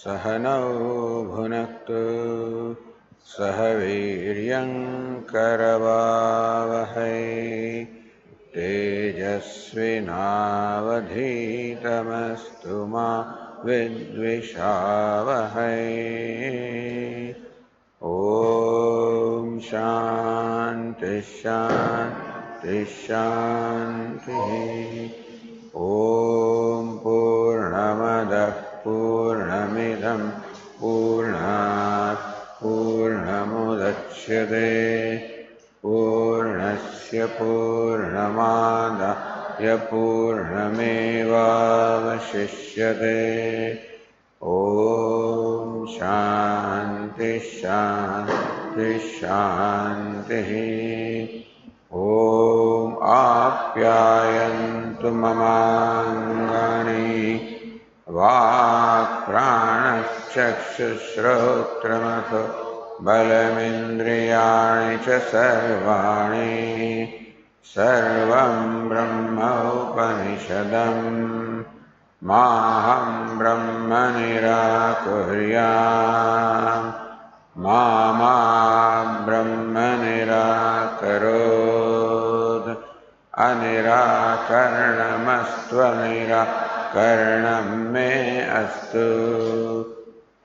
सहनौ भुनक्तु सह वीर्यं करवावहै तेजस्विनावधीतमस्तु मा विद्विषावहै। ॐ शान्ति शान्ति शान्तिः। ॐ पूर्णमदः पूर्णमिदं पूर्णात् पूर्णमुदच्यते पूर्णस्य पूर्णमादाय पूर्णमेवावशिष्यते। ॐ शान्ति शान्ति शान्तिः। ॐ आप्यायन्तु ममाङ्गानि वाक्प्राणश्चक्षुश्रोत्रमथो बलमिन्द्रियाणि च सर्वाणि सर्वं ब्रह्म उपनिषदम् माहं ब्रह्म निराकुर्याम् मा ब्रह्म निराकरोत् अनिराकरणमस्त्वनिराकरणं मे अस्तु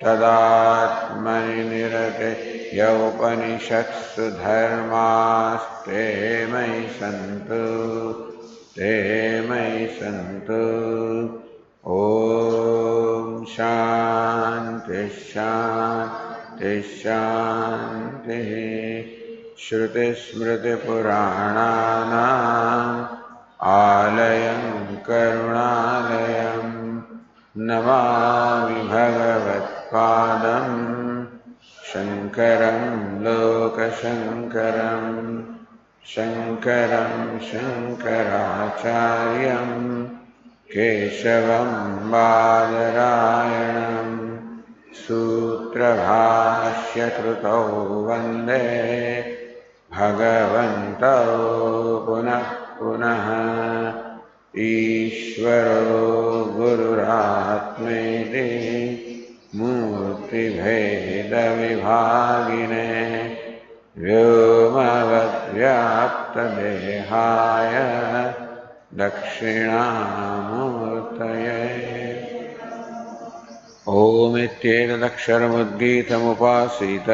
तदात्मनि निरते यौपनिषत्सु धर्मास्ते मयि सन्तु ते मयि सन्तु। ॐ शान्ति शान्ति शान्तिः। श्रुतिस्मृतिपुराणानाम् आलयं करुणालयं नमामि भगवत्पादं शङ्करं लोकशङ्करं शङ्करं शङ्कराचार्यं केशवं बादरायणं सूत्रभाष्यकृतौ वन्दे भगवन्तौ पुनः पुनः। ईश्वरो गुरुरात्मेति मूर्तिभेदविभागिने व्योमवद्व्याप्तदेहाय दक्षिणामूर्तये। ॐ इत्येतदक्षरमुद्गीतमुपासीत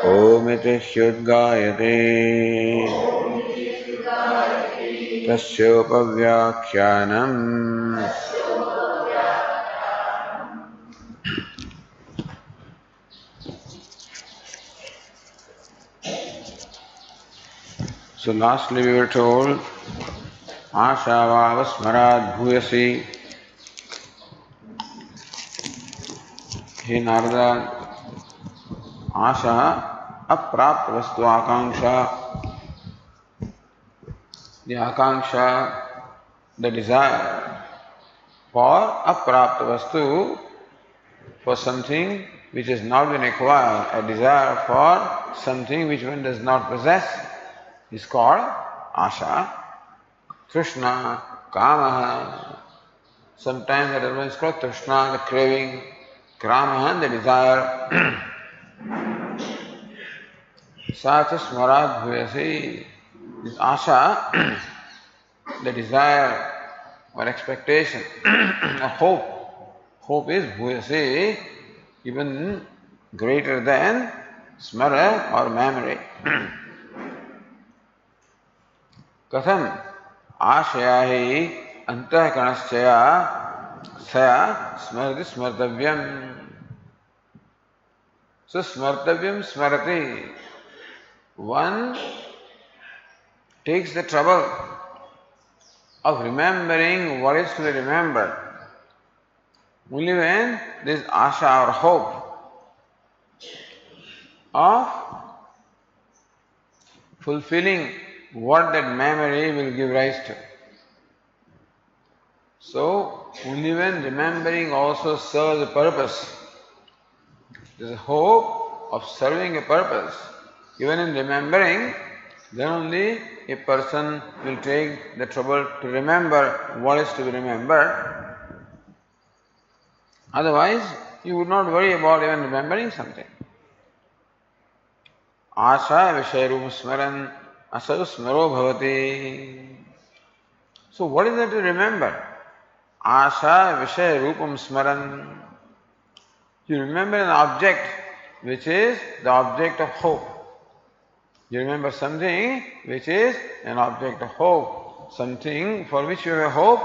ॐ इति ह्युद्गायते तस्योपव्याख्यानम्। So lastly we were told Ashavav Smarad Bhuyasi. He Narada, Asha Aprapt Vastu Akanksha. The Akanksha, the desire for Aprapt Vastu, for something which has not been acquired, a desire for something which one does not possess, is called Asha. Krishna, Kamaha. Sometimes that other one is called Trishna, the craving, Kramaha, the desire. Sata Smarad Bhuyasi. This Asha, the desire or expectation, a hope. Hope is Bhuyasi, even greater than Smara or memory. Katham Ashaya hi Antahkanasya Saya Smarati Smartavyam. So Smartavyam Smarati. One takes the trouble of remembering what is to be remembered only when there is asha or hope of fulfilling what that memory will give rise to. So, only when remembering also serves a purpose, there is a hope of serving a purpose. Even in remembering, then only a person will take the trouble to remember what is to be remembered. Otherwise, you would not worry about even remembering something. Asha Vishayrum Smaran Asau Smaro Bhavati. So what is there to remember? Asha Vishaya Rupam Smaran. You remember an object which is the object of hope. You remember something which is an object of hope. Something for which you have hope.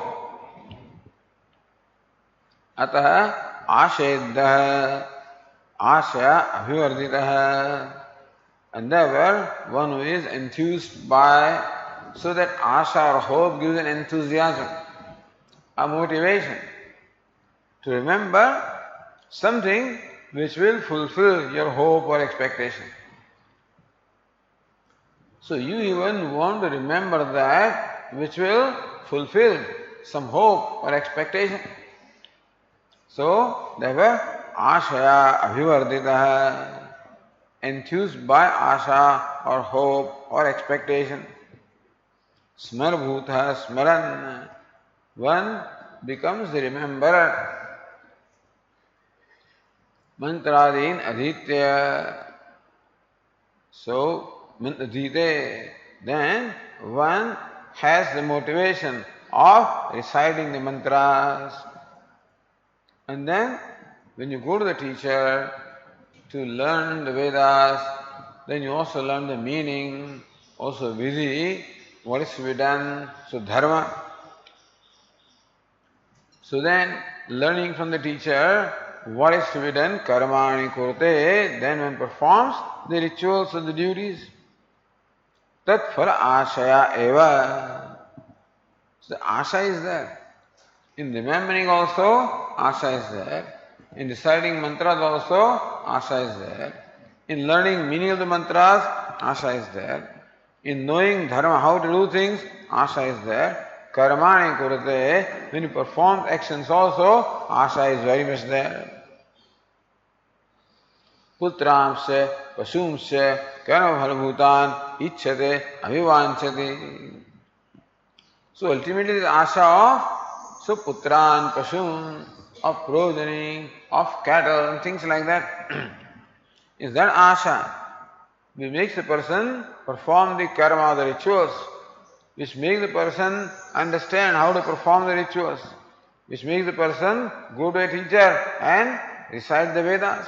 Atah Asheddah Ashya Abhivarditah. And therefore, one who is enthused by, so that asha or hope gives an enthusiasm, a motivation to remember something which will fulfill your hope or expectation. So you even want to remember that which will fulfill some hope or expectation. So, therefore, ashaya abhivarditah, enthused by asha or hope or expectation. Smarbhutha smaran, one becomes the rememberer. Mantradin adhitya, so adhite, then one has the motivation of reciting the mantras. And then when you go to the teacher to learn the Vedas, then you also learn the meaning, also vidhi, what is to be done, so dharma. So then, learning from the teacher what is to be done, karmani kurte, then one performs the rituals of the duties. Tat phala ashaya eva. So the asha is there. In remembering also, asha is there. In reciting mantras also, asha is there. In learning meaning of the mantras, asha is there. In knowing dharma, how to do things, asha is there. Karmani kurate, when you perform actions also, asha is very much there. Putramsya, pasumsya, karmabhalabhutan, icchate, avivanchati. So ultimately the asha of so putran, pasum, of progeny, of cattle and things like that is that asha which makes the person perform the karma, the rituals, which makes the person understand how to perform the rituals, which makes the person go to a teacher and recite the Vedas.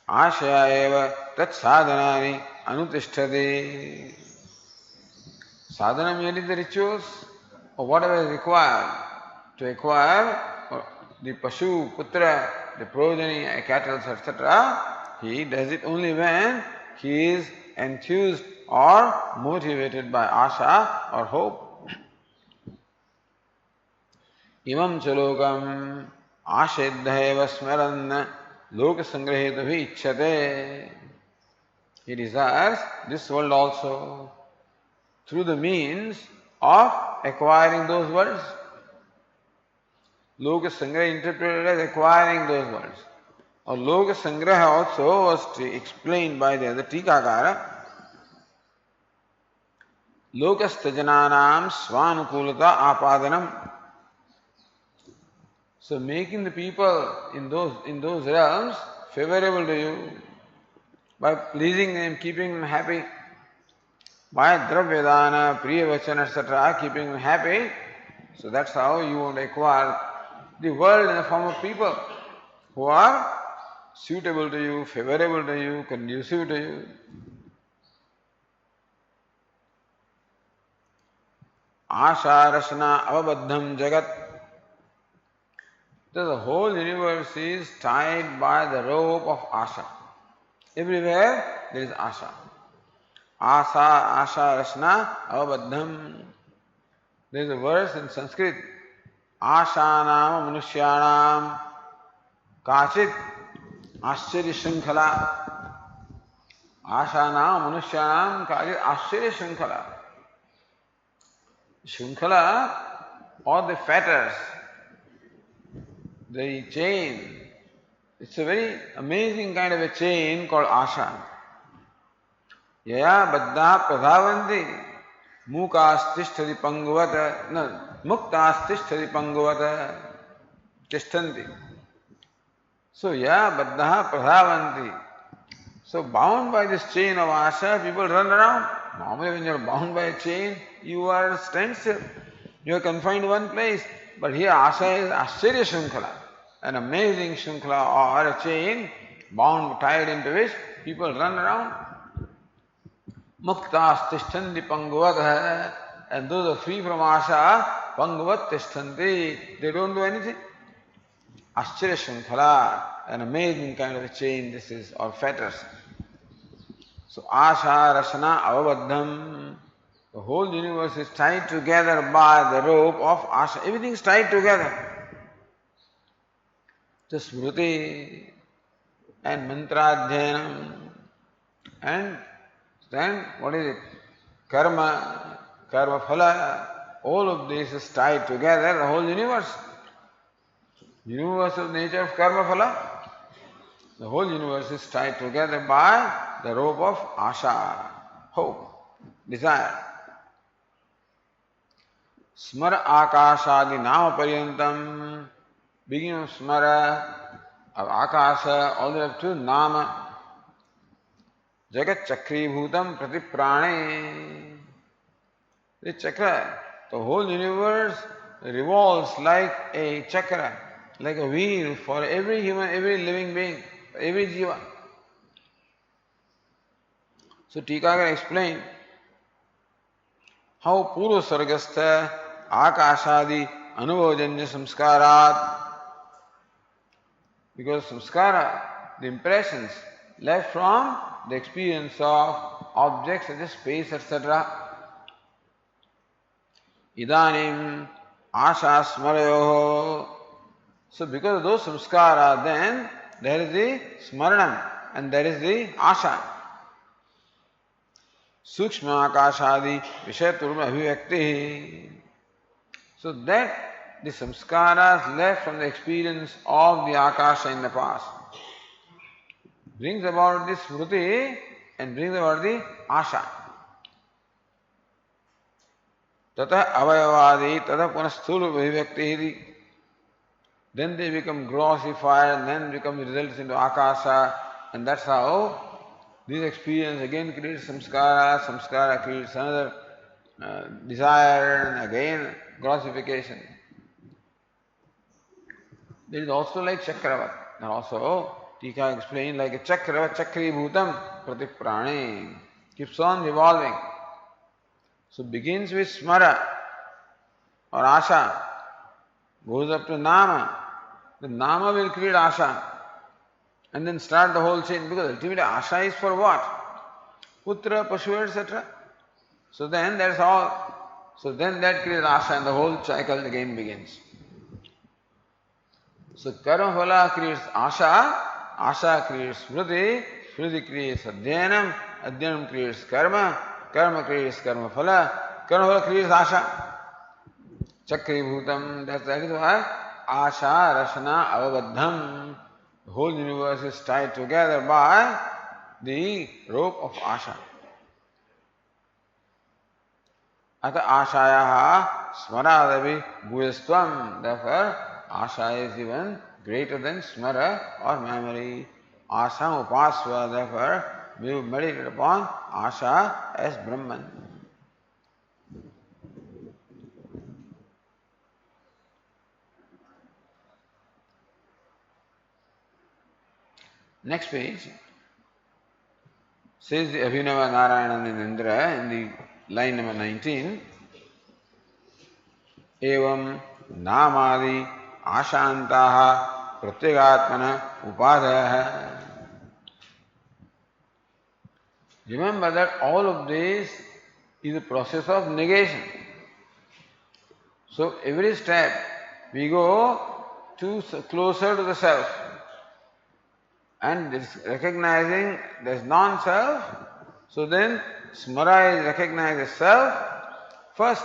Ashaya eva tat sadhanani anutishtati. Sadhana merely the rituals or whatever is required to acquire the pashu, putra, the progeny, cattle, etc. He does it only when he is enthused or motivated by asha or hope. Imam chalokam asheddhaiva smaran loka sangrahetu bhi. He desires this world also through the means of acquiring those worlds. Loka sangraha interpreted as acquiring those worlds. Or Loka sangraha also was explained by the other Tikakara. Lokastajananam svanukulata apadanam. So making the people in those realms favorable to you by pleasing them, keeping them happy, by dravyadana, priyavachana, etc., keeping them happy. So that's how you want to acquire the world in the form of people who are suitable to you, favorable to you, conducive to you. Asha rasana avabaddham jagat. The whole universe is tied by the rope of asha. Everywhere there is asha. Asha rasana avabaddham. There is a verse in Sanskrit. Ashanam manushyanam kachit आश्चर्य श्रृंखला. आशानाम मनुष्यानाम कार्य आश्चर्य श्रृंखला. Shrinkhala or the fetters, the chain It's a very amazing kind of a chain called asha. Yaya baddha pradhavanti mukastisthati panguvata no muktastisthati panguvata tishtanti. So yaya baddha pradhavanti. So bound by this chain of asha, people run around. Normally when you are bound by a chain, you are standstill. You are confined to one place. But here asha is Ashcharya Shrinkhala, an amazing Shrinkhala or a chain bound, tied into which people run around. Muktas tishtanti panguvat, and those are free from asha, panguvat tishtanti. They don't do anything. Ashcharya Shrinkhala, an amazing kind of a chain this is, or fetters. So asha rasana avabaddham. The whole universe is tied together by the rope of asha. Everything is tied together. The smruti and mantradhyanam and then what is it? Karma, karma phala. All of this is tied together, the whole universe. Universal nature of karma phala. The whole universe is tied together by the rope of asha, hope, desire. Smara akashadi nama paryantam, beginning of smara, of akasha, all the way up to nama. Jagat chakri bhutam prati prane. The chakra, the whole universe revolves like a chakra, like a wheel for every human, every living being, every jiva. So Tikakara explained how Purva Sargastha Akashadi Anubhavajanya Samskarat, because samskara, the impressions left from the experience of objects such as space, etc. Idanim Asha Smarayoho. So because of those samskara, then there is the smaranam and there is the asha. Sukshma akashadi vishayaturma abhivyakti. So that the samskaras left from the experience of the akasha in the past brings about this smruti and brings about the asha. Tata avayavadi tata punasthulu abhivyakti. Then they become glossy fire and then become results into akasha, and that's how this experience again creates samskara, samskara creates another desire and again grossification. There is also like chakravat. Now also Tika explained like a chakravat, chakri bhutam prati prane, keeps on revolving. So begins with smara or asha, goes up to nama. The nama will create asha and then start the whole chain, because ultimately asha is for what? Putra, Pashu, etc. So then that's all. So then that creates asha and the whole cycle again begins. So karma phala creates asha, asha creates smriti, smriti creates adhyanam, adhyanam creates karma, karma creates karma phala creates asha. Chakri bhutam, that is why asha rasana avabaddham. The whole universe is tied together by the rope of asha. Ata ashayaha smaradavi bhuyastvam. Therefore, asha is even greater than smara or memory. Asha upasva. Therefore, we meditate upon asha as Brahman. Next page says the Abhinava Narayananandra in the line number 19. Evam namadi ashantaha pratyagatmana upadaya. Remember that all of this is a process of negation. So every step we go closer to the self. And this recognizing there's non-self, so then smara is recognized as self first,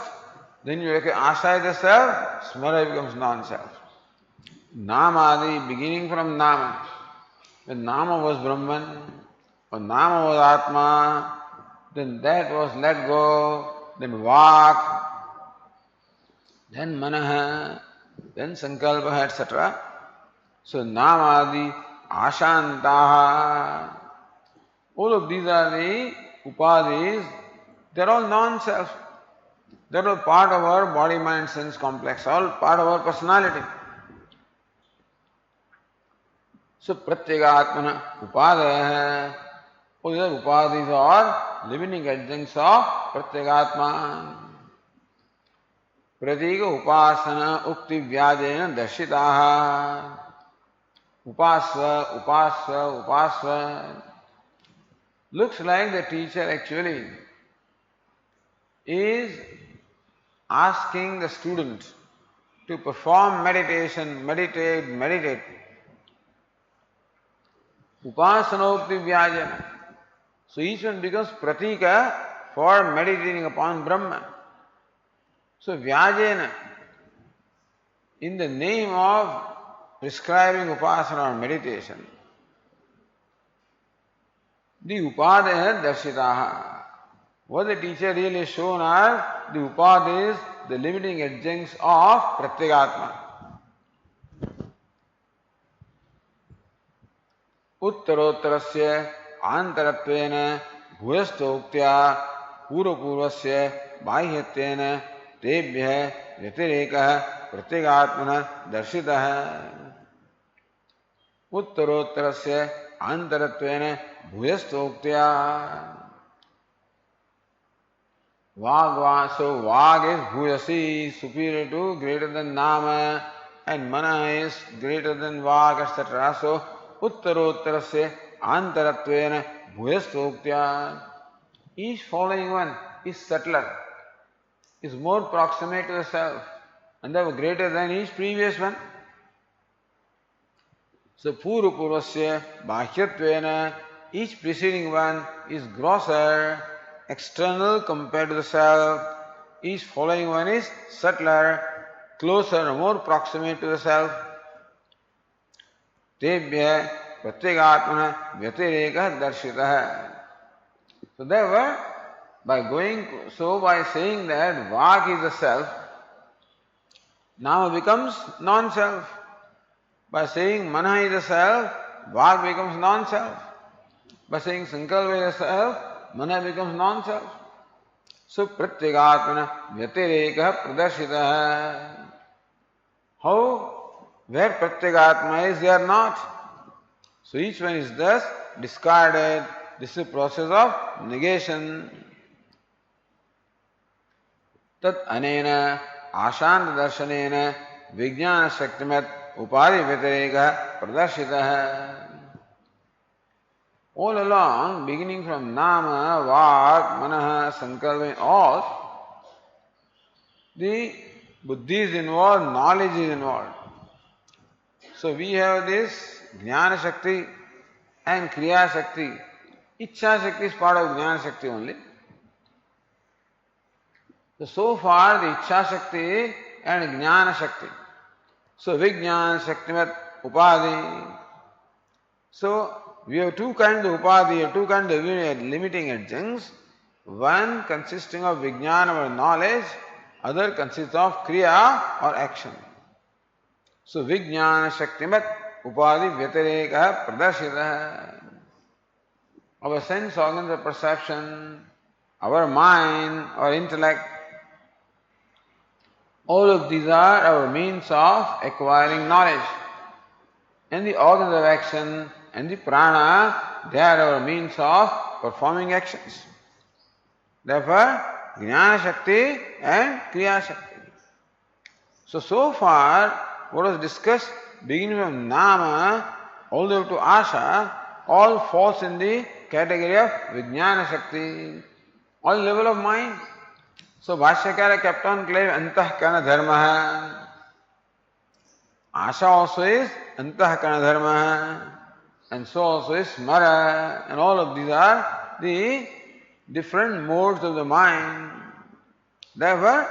then you recognize asha is the self, smara becomes non-self. Namadi, beginning from nama. when Nama was Brahman, or Nama was Atma, then that was let go, then Vak, then Manaha, then Sankalpa, etc. So Namadi, Ashantaha, all of these are the upadis, they are all non-self. They are all part of our body, mind, sense complex, all part of our personality. So Pratyagatmana Upadaya, all these are upadis or limiting adjuncts of Pratyagatma. Pratika Upasana Ukti Vyajena Darshitaha. Upasva, Upasva, Upasva. Looks like the teacher actually is asking the student to perform meditation, meditate. Upasanokti Vyajana. So each one becomes pratika for meditating upon Brahman. So Vyajena, in the name of prescribing upasana or meditation, the upadaya darshitaha. What the teacher really has shown are the upadis, the limiting adjuncts of Pratyagatma. Uttarottarasya antarattvena bhuyasthoktya purvapurvasya bahyatena tebhyah vyatirekah Pratyagatmana darshitah. Uttarottarasya antarattvena bhuyasthoktya. So Vag is Bhuyasi, superior to, greater than Nama, and Mana is greater than Vag, etc. So Uttarottarasya Antaratvena Bhuyasthoktya. Each following one is subtler, is more proximate to the self, and therefore greater than each previous one. So Purvapurvasya Bhyatvena, each preceding one is grosser, external compared to the self. Each following one is subtler, closer, more proximate to the self. Tebhya Pratyagatmana Vyatirekah Darshitah. So therefore, by saying that Vak is the self, Nama becomes non-self. By saying Mana is the self, Vak becomes non-self. By saying Sankalpa is the self, Mana becomes non-self. So Pratyagatmana Vyatirekah Pradarshitah. How? Where Pratyagatma is, they are not. So each one is thus discarded. This is a process of negation. Tat anena ashanta darshanena vijnana shaktimat upadi vyatirekah pradarshitah. All along, beginning from Nama, Vak, Manaha, Sankalpa, all, the Buddhi is involved, knowledge is involved. So we have this Jnana Shakti and Kriya Shakti. Ichha Shakti is part of Jnana Shakti only. So far the Ichha Shakti and Jnana Shakti. So Vijnana Shaktimat Upadi. So we have two kinds of upadhi, two kinds of limiting adjuncts. One consisting of vijnana or knowledge, other consists of kriya or action. So vijnana shaktimat upadhi vyatirekah pradarshitah. Our sense organs of perception, our mind or intellect, all of these are our means of acquiring knowledge. And the organs of action and the prana, they are our means of performing actions. Therefore, Jnana Shakti and Kriya Shakti. So far, what was discussed, beginning from Nama all the way to Asha, all falls in the category of Vijnana Shakti, all level of mind. So Bhashyakara kept on claiming Antahkarana Dharma. Asha also is Antahkarana Dharma. And so also is Smara, and all of these are the different modes of the mind. Therefore,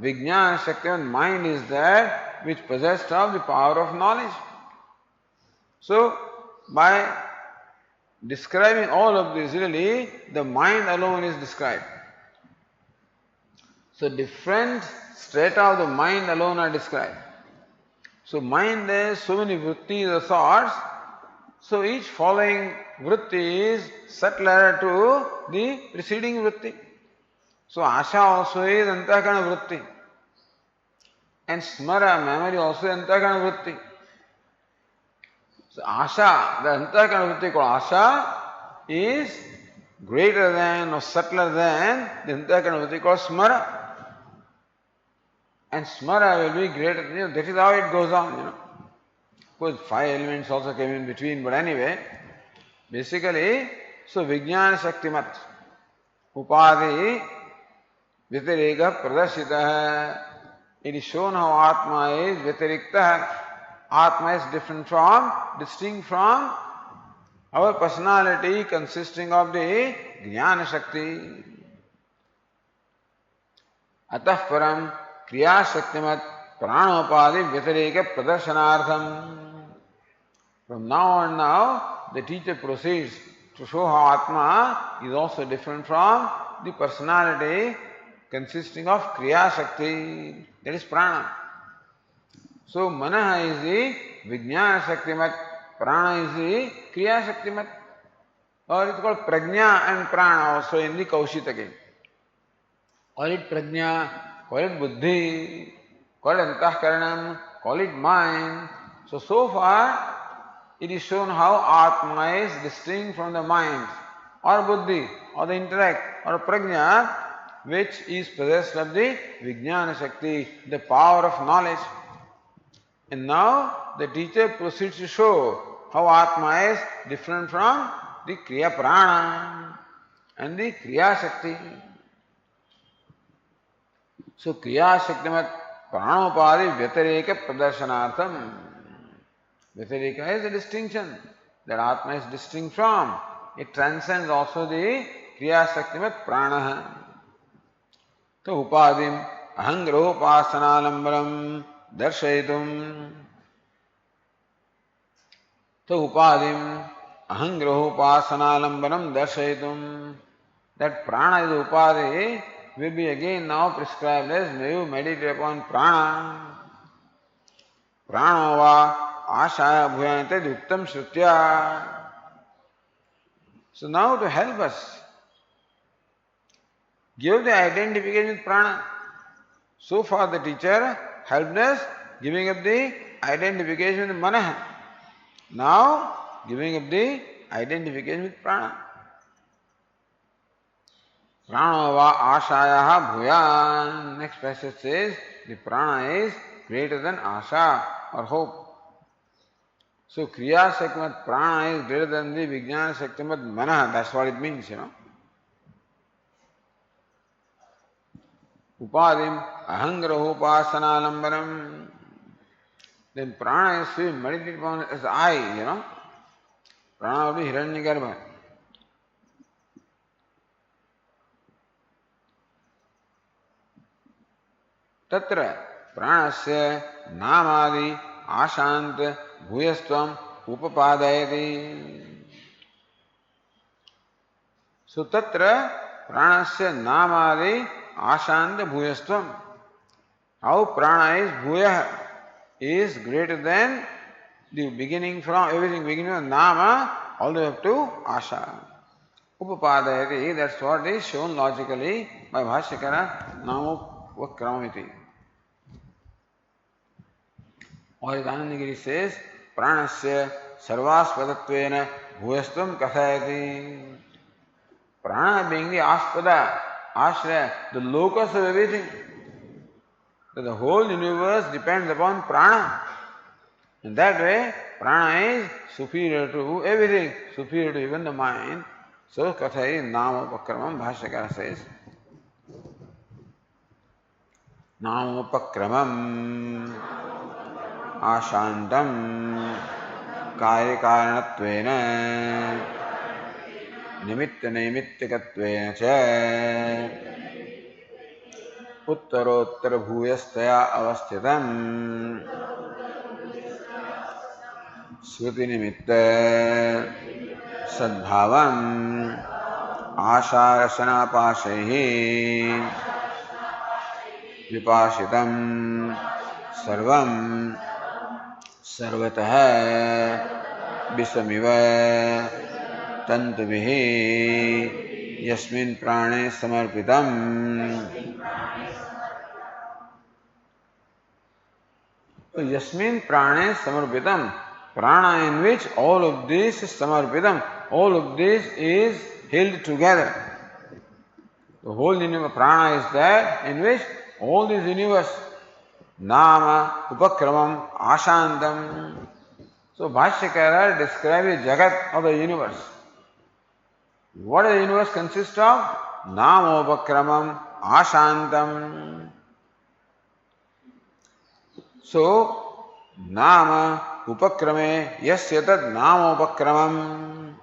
Vijnana Shakti and mind is that which possessed of the power of knowledge. So, by describing all of this, really, the mind alone is described. So different strata of the mind alone are described. So mind has so many vrittis or thoughts, so each following vritti is subtler to the preceding vritti. So asha also is antakarana vritti. And smara, memory, also is antakarana vritti. So asha, the antakarana vritti called asha, is greater than or subtler than the antakarana vritti called smara. And smara will be greater, that is how it goes on, Of course, 5 elements also came in between, but anyway, basically, so Vijnana Shaktimat, Upadi, Vitarika Pradashita, it is shown how Atma is Vitarikta. Atma is different from, distinct from our personality consisting of the Jnana Shakti. Atah Param Kriya Shaktimat Pranopadi Vitarika Pradarsanartham. From now on now, the teacher proceeds to show how Atma is also different from the personality consisting of Kriya Shakti, that is Prana. So Manaha is the Vijnana Shaktimat, Prana is the Kriya Shaktimat, or it's called Prajna and Prana also in the Kaushitaki. Call it Prajna, call it Buddhi, call it Antahkaranam, call it mind. So far, it is shown how Atma is distinct from the mind, or Buddhi, or the intellect, or Prajna, which is possessed of the Vijnana Shakti, the power of knowledge. And now the teacher proceeds to show how Atma is different from the Kriya Prana and the Kriya Shakti. So Kriya Shaktimat Pranopadi Vyatareka Pradarsanartham. Vyatareka is a distinction that Atma is distinct from. It transcends also the Kriya Shaktimat Prana. So Upadim Ahangrahopasanalambaram Darshayitum. So Upadim Ahangrahopasanalambaram Darshayitum. That Prana is Upadi will be again now prescribed as may you meditate upon Prana. Prana va ashaya bhuyante yuktam shrutya. So now to help us give the identification with Prana. So far the teacher helped us giving up the identification with Manaha. Now giving up the identification with Prana. Prana va ashaya bhuyan. Next passage says the Prana is greater than asha or hope. So Kriya Shaktimat Prana is greater than the Vijnana Shaktimat Manaha. That's what it means, Upadim Ahangrahopasanalambaram. Then Prana is to be meditated upon as I, Prana will be Hiranyagarbha. Tatra Pranasya Namadi Ashant Bhuyastvam Upapadayati. So Tatra Pranasya Namadi Ashant Bhuyastvam. How Prana is Bhuya is greater than the beginning from everything, beginning of Nama all the way up to Asha. Upapadayati, that's what is shown logically by Bhashyakara Namopakramamiti. Or Anandagiri says, Pranasya Sarvaspadattvena Bhuyastvam Kathayati. Prana being the Aspada, Ashraya, the locus of everything. So the whole universe depends upon Prana. In that way, Prana is superior to everything, superior to even the mind. So Kathai Namopakramam Bhashyakara says. Namopakramam Ashantam Karyakaranattvena Nimitta Naimittikattvena Cha Uttarottara Bhuyastaya Avasthitam Shruti nimitta sadbhavam asharasana pasaihi vipashitam sarvam sarvatah visamiva tantuvihi yasmin prane samarpitam. So yasmin prane samarpitam, prana in which all of this is samarpitam, all of this is held together. The whole universe, prana is that in which all this universe, nama, upakramam, ashantam. So Bhashyakara describes the Jagat of the universe. What does the universe consist of? Nama, upakramam, ashantam. So, nama upakrame yasya tad nama upakramam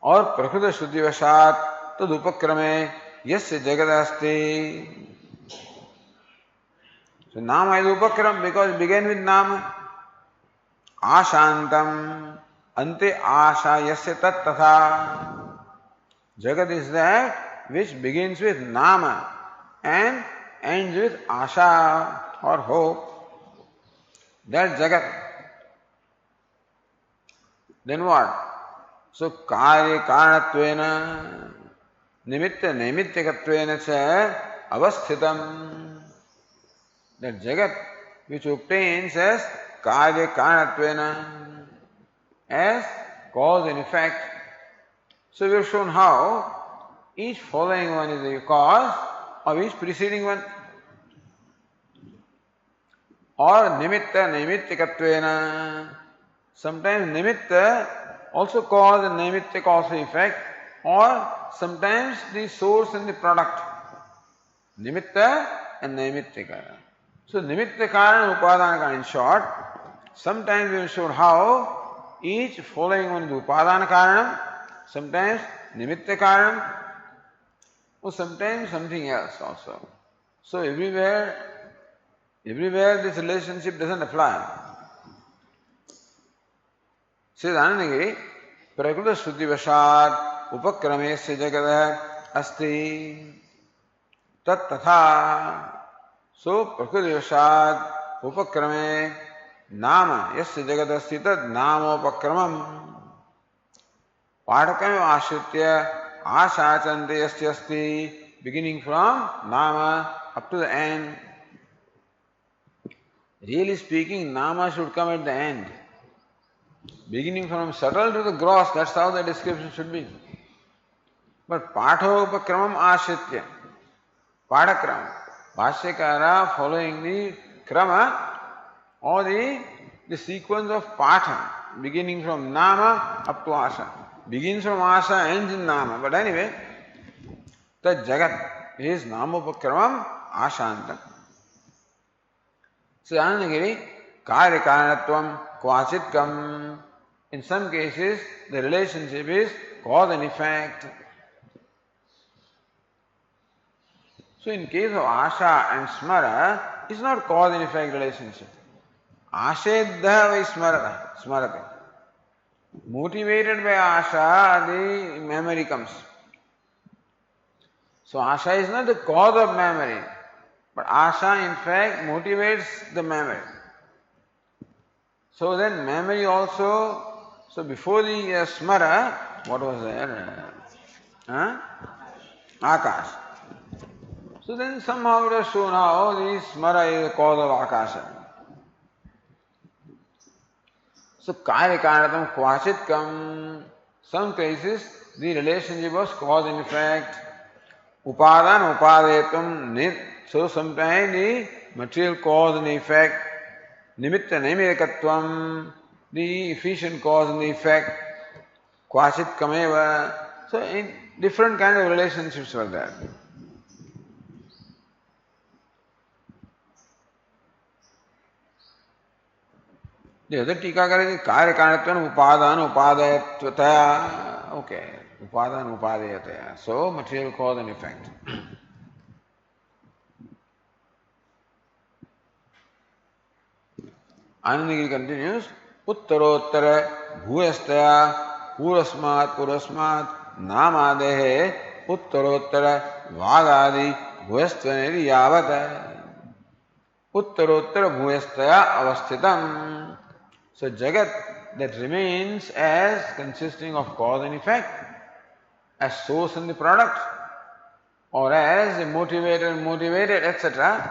और प्रकृत शुद्धि वशात तद उपक्रमे यस्य जगत अस्ति. So nama is upakram because it began with nama. Ashantam ante asha yasya tat tatha. Jagat is that which begins with nama and ends with asha or hope. That jagat. Then what? So karya karanatvena nimitta naimittikattvena cha avasthitam. That jagat which obtains as karya karanatvena, as cause and effect. So we have shown how each following one is the cause of each preceding one. Or nimitta naimittikattvena. Sometimes nimitta also cause and naimittika also effect, or sometimes the source and the product. Nimitta and naimittika. So nimitta karana upadana karana. In short, sometimes we will show how each following one is upadana karana, sometimes nimitta karana, or sometimes something else also. So everywhere this relationship doesn't apply. Says Anandagiri, Prakrita Shuddhi Vashat Upakrame Se Jagada Asti Tat Tatha. So Prakriti Vashat Upakrame Nama Yasya Jagada Asti Tat Nama Upakramam Padakam Ashritya Ashachante Yasya Asti, beginning from Nama up to the end. Really speaking, Nama should come at the end. Beginning from subtle to the gross, that's how the description should be. But Patho Upakramam Ashritya, Padakram, Bhashyakara following the Krama or the sequence of Patha, beginning from Nama up to Asha. Begins from Asha, ends in Nama. But anyway, the Jagat is Nama Upakramam Ashantam. So Anandagiri, Karya Karanatvam Kvachitkam. In some cases, the relationship is cause and effect. So in case of Asha and Smara, it's not cause and effect relationship. Asheddha vai smarate. Motivated by Asha, the memory comes. So Asha is not the cause of memory, but Asha in fact motivates the memory. So then memory also. So before the smara, what was there? Akash. So then somehow it was shown how the smara is the cause of akasha. So karya karanatam kvachitkam. Some cases the relationship was cause and effect. Upadan upadetum. So sometimes the material cause and effect. Nimitta naimittikatvam. The efficient cause and the effect, kvachit kameva. So in different kind of relationships were there. The other Tikakara is karya karanatvam upadan upadayatvataya. Okay, upadan upadayataya. So material cause and effect. Anandagiri continues. उत्तरोत्तर भूयस्तया पूर्वस्मात् पूर्वस्मात् नामादेः उत्तरोत्तर वागादि भूयस्त्वनेति यावत् उत्तरोत्तर भूयस्तया अवस्थितम्. So Jagat that remains as consisting of cause and effect, as source and the product, or as a motivated, etc.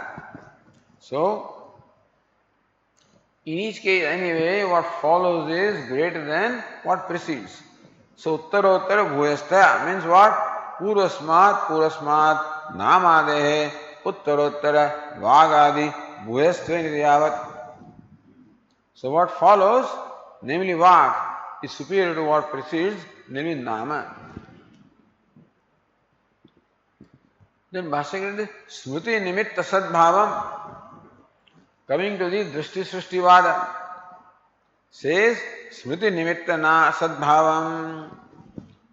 So in each case anyway, what follows is greater than what precedes. So Uttarottara Bhuyastaya means what? Purvasmat Namadehe Uttarottara Vagadi Bhuyastvenidyavat. So what follows, namely Vag, is superior to what precedes, namely Nama. Then Bhashyakara Smriti Nimitta Sadbhavam, coming to the Drishti Srishti Vada, says Smriti Nimitta Na Sadbhavam,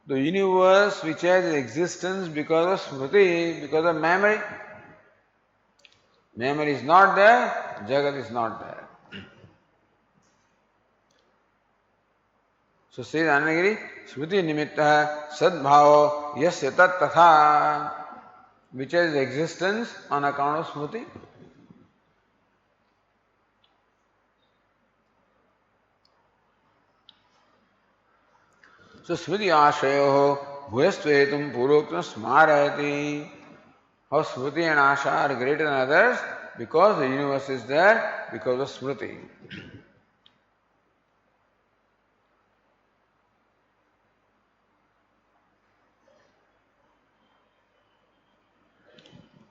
the universe which has existence because of Smriti, because of memory. Memory is not there, Jagat is not there. So says Anandagiri, Smriti Nimitta Sadbhava Yasya Tat Tatha, which has existence on account of Smriti. So Smriti Ashayo Bhuyastvetum Puroktam Smarayati. How Smriti and Asha are greater than others? Because the universe is there, because of Smriti.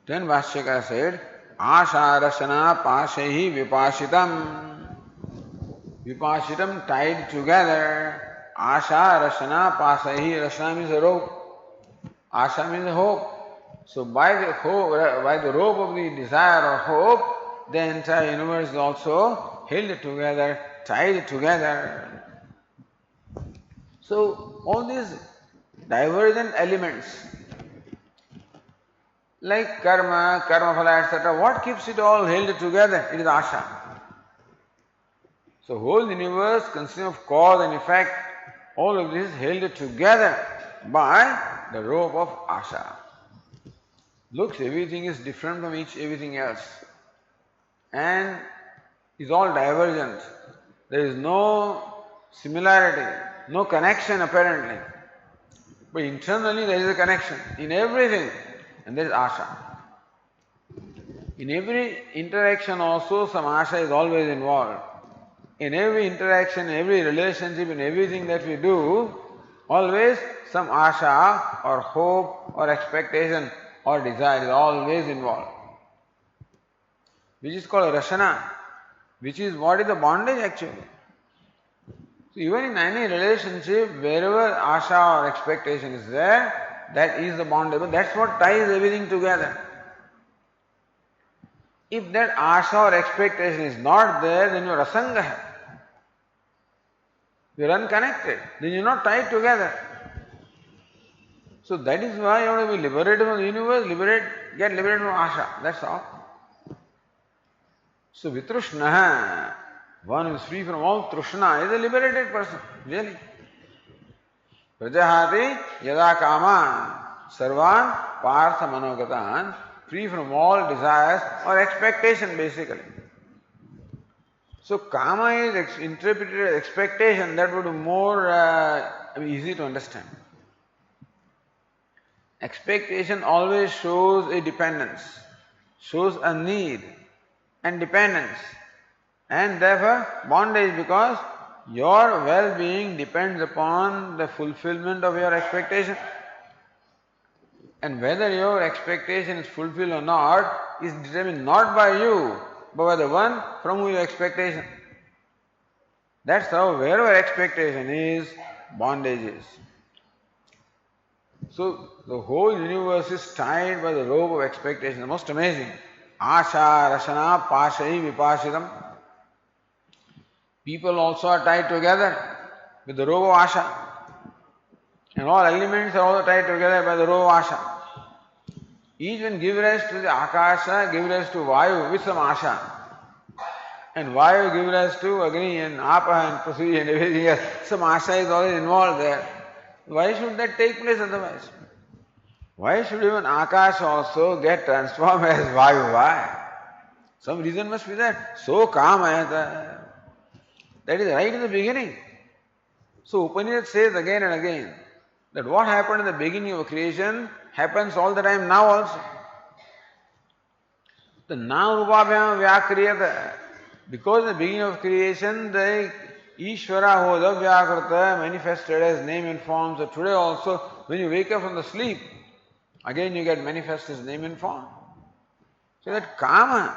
Then Bhashyakara said, Asha Rasana Pashahi Vipashitam. Vipashitam tied together. Asha Rasana Pasahi. Rasana means a rope. Asha means a hope. So by the rope of the desire or hope, the entire universe is also held together, tied together. So all these divergent elements like karma, karma phala, etc., what keeps it all held together? It is Asha. So whole universe consisting of cause and effect, all of this is held together by the rope of Asha. Looks, everything is different from everything else and is all divergent. There is no similarity, no connection apparently. But internally there is a connection in everything, and there is Asha. In every interaction also some Asha is always involved. In every interaction, every relationship, in everything that we do, always some Asha or hope or expectation or desire is always involved, which is called Rasana, which is what is the bondage actually. So even in any relationship, wherever Asha or expectation is there, that is the bondage. But that's what ties everything together. If that Asha or expectation is not there, then you're asanga. You're unconnected. Then you're not tied together. So that is why you have to be liberated from the universe, get liberated from Asha. That's all. So Vitrushnaha, one who is free from all Trushna, is a liberated person, really. Prajahati yada kaman sarvan partha manogatan, free from all desires or expectation basically. So kama is interpreted as expectation, that would be more easy to understand. Expectation always shows a dependence, shows a need and dependence, and therefore bondage, because your well-being depends upon the fulfillment of your expectation. And whether your expectation is fulfilled or not is determined not by you, but by the one from whom your expectation. That's how wherever expectation is, bondage is. So the whole universe is tied by the rope of expectation. The most amazing. Asha, Rasana, Pashahi, Vipashitam. People also are tied together with the rope of Asha. And all elements are also tied together by the rope of Asha. Each one give rise to the Akasha, give rise to Vayu with some Asha. And Vayu give rise to Agni and Apa and Prithvi and everything else. Some Asha is always involved there. Why should that take place otherwise? Why should even Akash also get transformed as Vayu? Why? Some reason must be there. So Kamayata. That is right in the beginning. So Upanishad says again and again that what happened in the beginning of creation happens all the time now also. The Nam-Rupabhyam Vyakriyata. Because in the beginning of creation, the Ishvara who was Avyakrita manifested as name and form. So today also, when you wake up from the sleep, again you get manifest as name and form. So that Kama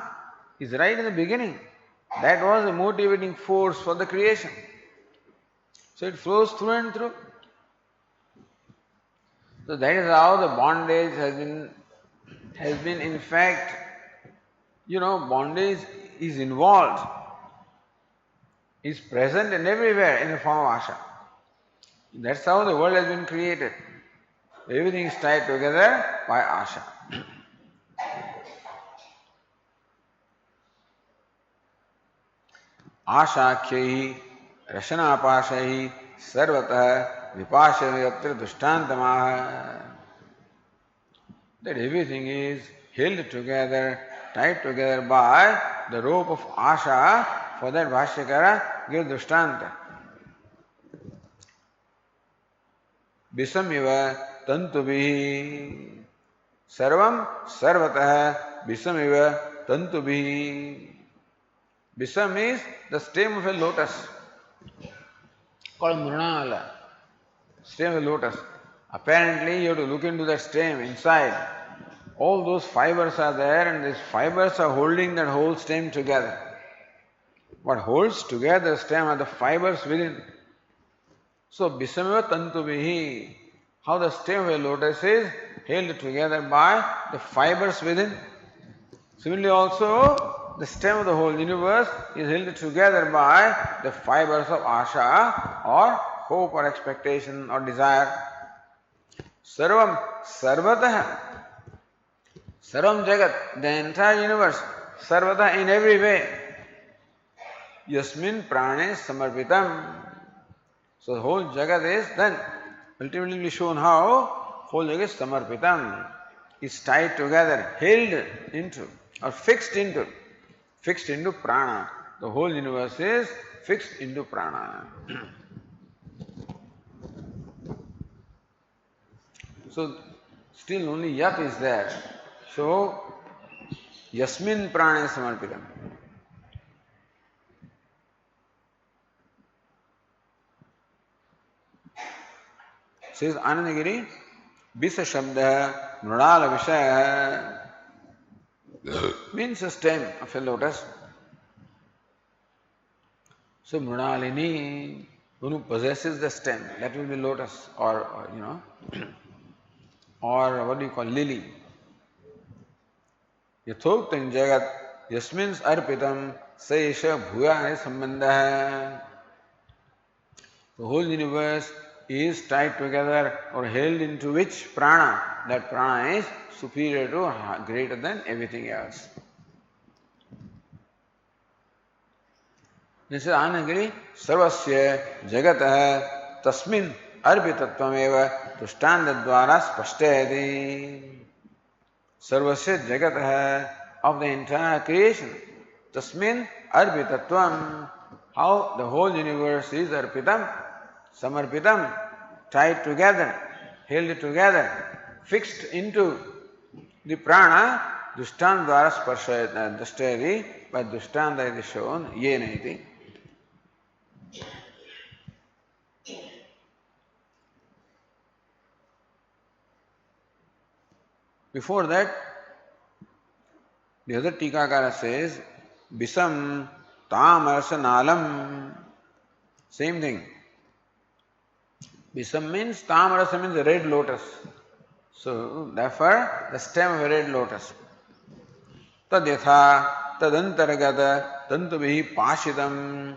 is right in the beginning. That was the motivating force for the creation. So it flows through and through. So that is how the bondage has been in fact, bondage is involved, is present and everywhere in the form of Asha. That's how the world has been created. Everything is tied together by Asha. Ashakhyahi Rashanapashahi Sarvatah Vipashayatra Dushtantamaha. That everything is held together, tied together by the rope of Asha. For that Bhashyakara gives Dushtanta. Visamiva Tantubhi Sarvam Sarvatah Visamiva Tantubhi. Visam is the stem of a lotus called Mrunala. Stem of a lotus. Apparently you have to look into that stem inside. All those fibers are there and these fibers are holding that whole stem together. What holds together the stem are the fibers within. So Visamiva Tantubihi. How the stem of a lotus is held together by the fibers within. Similarly also, the stem of the whole universe is held together by the fibers of Asha or hope or expectation or desire. Sarvam Sarvatah. Sarvam Jagat, the entire universe, Sarvatah in every way. Yasmin Prane Samarpitam. So the whole Jagat is then ultimately shown how whole Jagat is Samarpitam, is tied together, held into or fixed into prana. The whole universe is fixed into prana. So still only Yat is there. So Yasmin Prane Samarpitam. Says Anandagiri, Bisa Shabda Mrunala Vishaya means a stem of a lotus. So Mrunalini, one who possesses the stem, that will be lotus or or what do you call lily. Yathoktan Jagat Yasmins Arpitam Saisha Bhuya Sambandha. The whole universe is tied together or held into which prana? That prana is superior to, greater than everything else. This is Anandagiri, Sarvasya Jagatah Tasmin Arpitattvameva Tushtandadvara Spashtayati. Sarvasya Jagatah, of the entire creation. Tasmin Arpitattvam, how the whole universe is Arpitam, Samarpitam, tied together, held together, fixed into the prana, Dushtandvara Spashtayati, by Dushtanda is shown, Yena iti. Before that, the other Tikakara says, Visam Tamarasanalam. Same thing. Visam means, Tamarasa means the red lotus. So, therefore, the stem of a red lotus. Tadyatha tadantaragata tantubihi pashitam.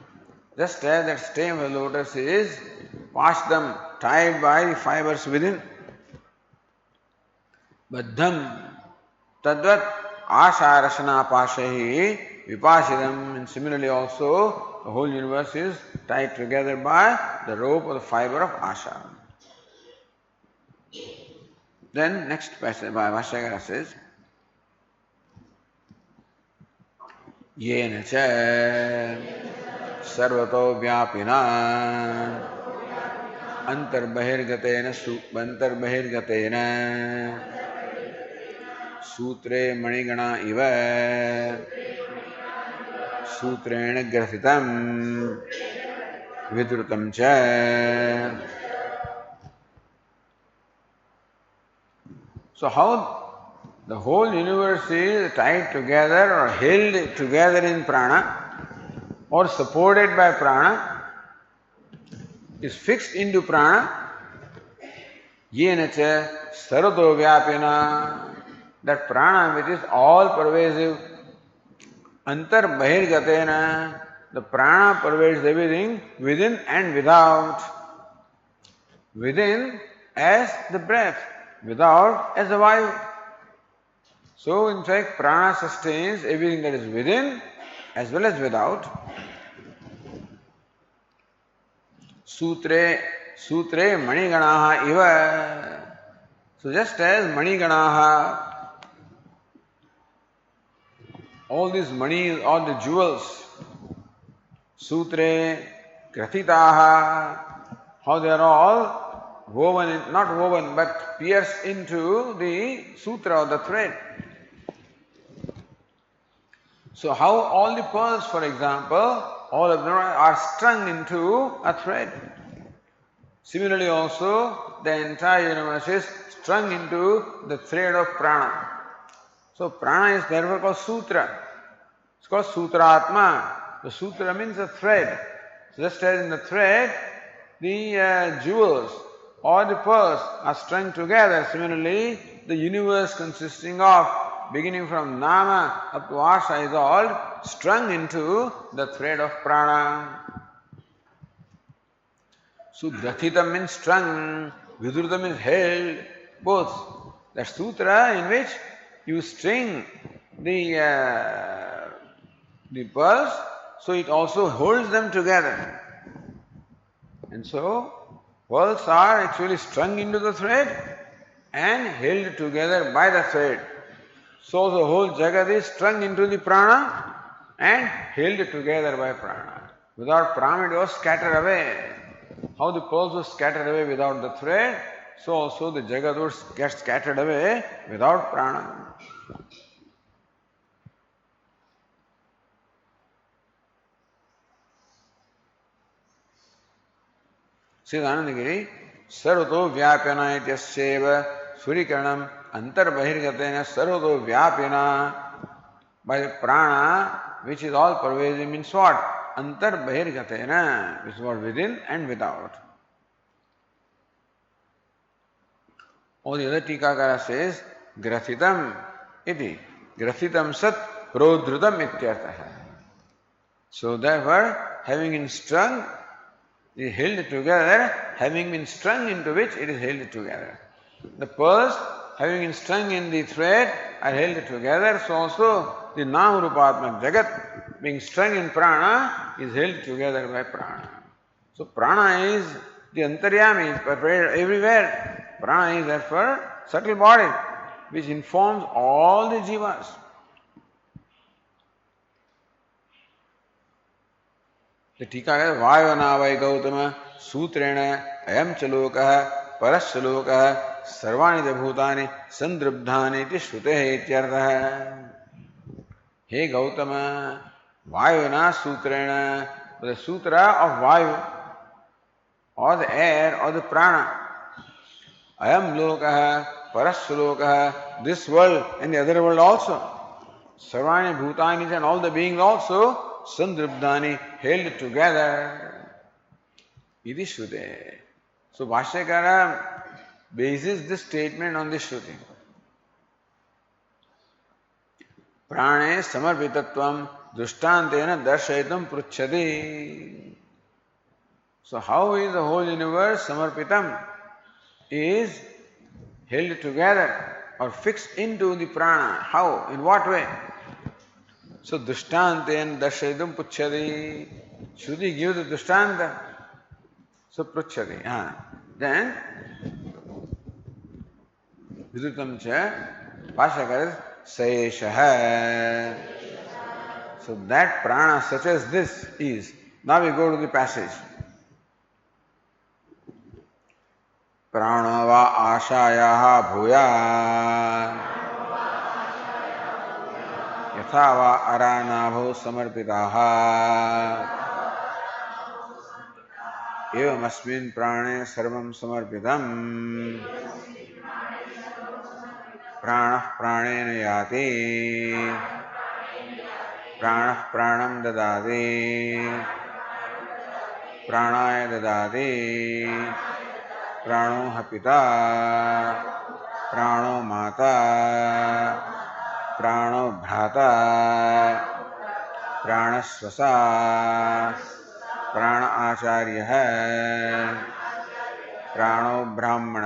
Just as that stem of a lotus is pashdam, tied by the fibers within. Baddham tadvat asharashana pashahi vipashidam, and similarly also the whole universe is tied together by the rope or the fiber of asha. Then next passage by Vashyagara says, Yena cha sarvato vyapina antarbahirgatena sutre manigana iva sutrena grasitam vidrutam cha. So how the whole universe is tied together or held together in prana or supported by prana, is fixed into prana, yena cha sarvato vyapina, that prana which is all pervasive, antar bahirgatena, the prana pervades everything within and without. Within as the breath, without as the vayu. So in fact prana sustains everything that is within as well as without. Sutre maniganaha iva. So just as maniganaha, all these mani, all the jewels, sutre krathitaha, how they are all woven, not woven, but pierced into the sutra or the thread. So how all the pearls, for example, all of them are strung into a thread. Similarly also, the entire universe is strung into the thread of prana. So prana is therefore called sutra. It's called sutratma. The sutra means a thread. So just as in the thread, the jewels or the pearls are strung together. Similarly, the universe consisting of, beginning from nama up to asha, is all strung into the thread of prana. So grathitam means strung, vidrutam means held, both. That sutra in which you string the pearls, so it also holds them together. And so pearls are actually strung into the thread and held together by the thread. So the whole Jagat is strung into the prana and held together by prana. Without prana it was scattered away. How the pearls were scattered away without the thread, so also the Jagat would get scattered away without prana. Says Anandagiri, sarvato vyapena ityasyeva surikaranam antarbahirgatena sarvato vyapena. By the prana, which is all pervasive, means what? Antarbahirgatena, which is what? Within and without. Or the other Tikakara says, Grathitam iti. Grathitam sat prodhrutam ityartaha. So therefore, having been strung, it is held together, having been strung into which it is held together. The pearls, having been strung in the thread, are held together, so also the Nama-Rupatmak Jagat, being strung in prana, is held together by prana. So prana is the Antaryami, is pervaded everywhere. Prana is therefore subtle body, which informs all the jivas. The Tika is Vayana vai Gautama Sutrena Ayam Chalokaha Parasalokaha Sarvani Bhutani Sandrubdhani Tishrute Ityartha. Hey Gautama, Vayana Sutrena, the sutra of Vayu, or the air, or the prana. Ayam Lokaha Parasalokaha, this world and the other world also. Sarvani Bhutani and all the beings also. Sandrubdhani, held together. Iti Shruti. So Bhashyakara bases this statement on this Shruti. Prane samarpitatvam drishtantena darshayitam pruchhati. So how is the whole universe samarpitam? Is held together or fixed into the prana. How? In what way? So Dushtanten Dashedum Puchadi. Shruti gives the Dushtanta. So Pruchadi. Then Vidutam Cha Bhashakar Sesha. So that prana such as this is. Now we go to the passage. Prana va ashayaha bhuya yatha va aranabho samarpitaha evam asmin prane sarvam samarpitam pranah pranena yati pranah pranam dadati pranaya dadati प्राणो पिता प्राणो माता प्राणो भ्राता प्राणस्वसा प्राण आचार्य प्राणो ब्राह्मण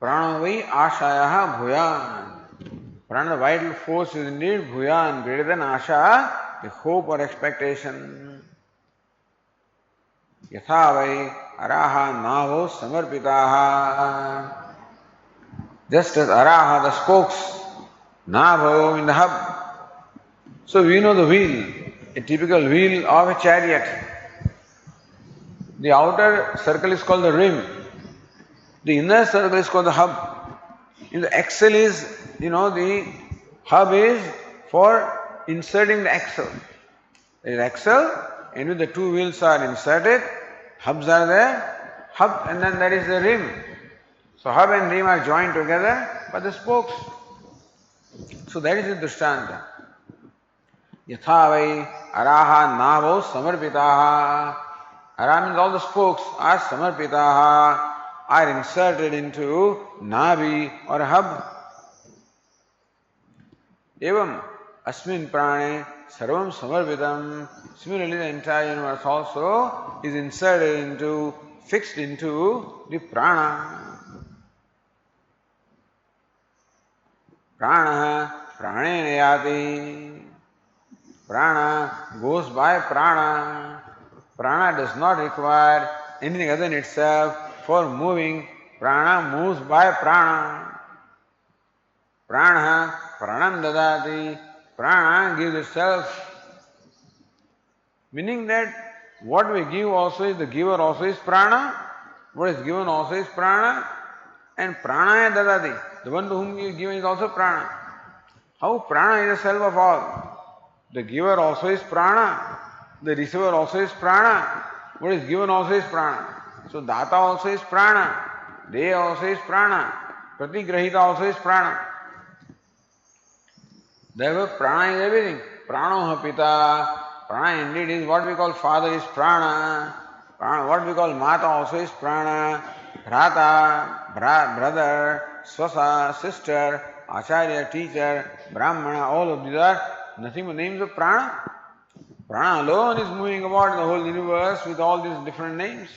प्राणो वै आशाय भूयान प्राण the vital force is indeed bhuyan, greater than asha, the hope or expectation. यथा वै अराहा नाभो समर्पिताः. Just as araha, the spokes, nabho in the hub. So we know the wheel, a typical wheel of a chariot. The outer circle is called the rim. The inner circle is called the hub. In the axle is, the hub is for inserting the axle. There is axle, in which the two wheels are inserted, hubs are there, hub and then there is the rim. So hub and rim are joined together by the spokes. So that is the Dushtanta. Yatha vai araha navo samarpitaha. Ara means all the spokes are samarpitaha, are inserted into navi or hub. Evam asmin prane sarvam samarpitam. Similarly, the entire universe also is inserted into, fixed into the prana. Prana, pranena yati. Prana goes by prana. Prana does not require anything other than itself for moving. Prana moves by prana. Prana, pranam dadati. Prana gives itself. Meaning that what we give also is, the giver also is prana, what is given also is prana, and pranaya dadati, the one to whom you give is also prana. How prana is the self of all? The giver also is prana, the receiver also is prana, what is given also is prana. So data also is prana, deya also is prana, pratigrahita also is prana. Therefore prana is everything. Prano pita. Prana indeed is what we call father is prana. Prana, what we call mata also is prana. Bhrata, brother, swasa, sister, acharya, teacher, brahmana, all of these are nothing but names of prana. Prana alone is moving about the whole universe with all these different names.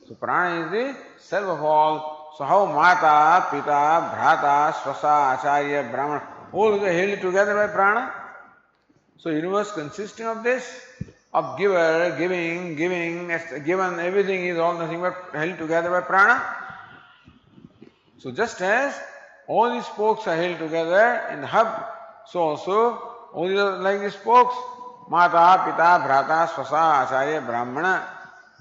So prana is the self of all. So how mata, pita, bhrata, swasa, acharya, brahmana, all of them held together by prana. So universe consisting of this, of giver, giving, given, everything is all nothing but held together by prana. So just as all these spokes are held together in the hub, so also all these are like the spokes. Mata, pita, bhrata, swasa, acharya, brahmana,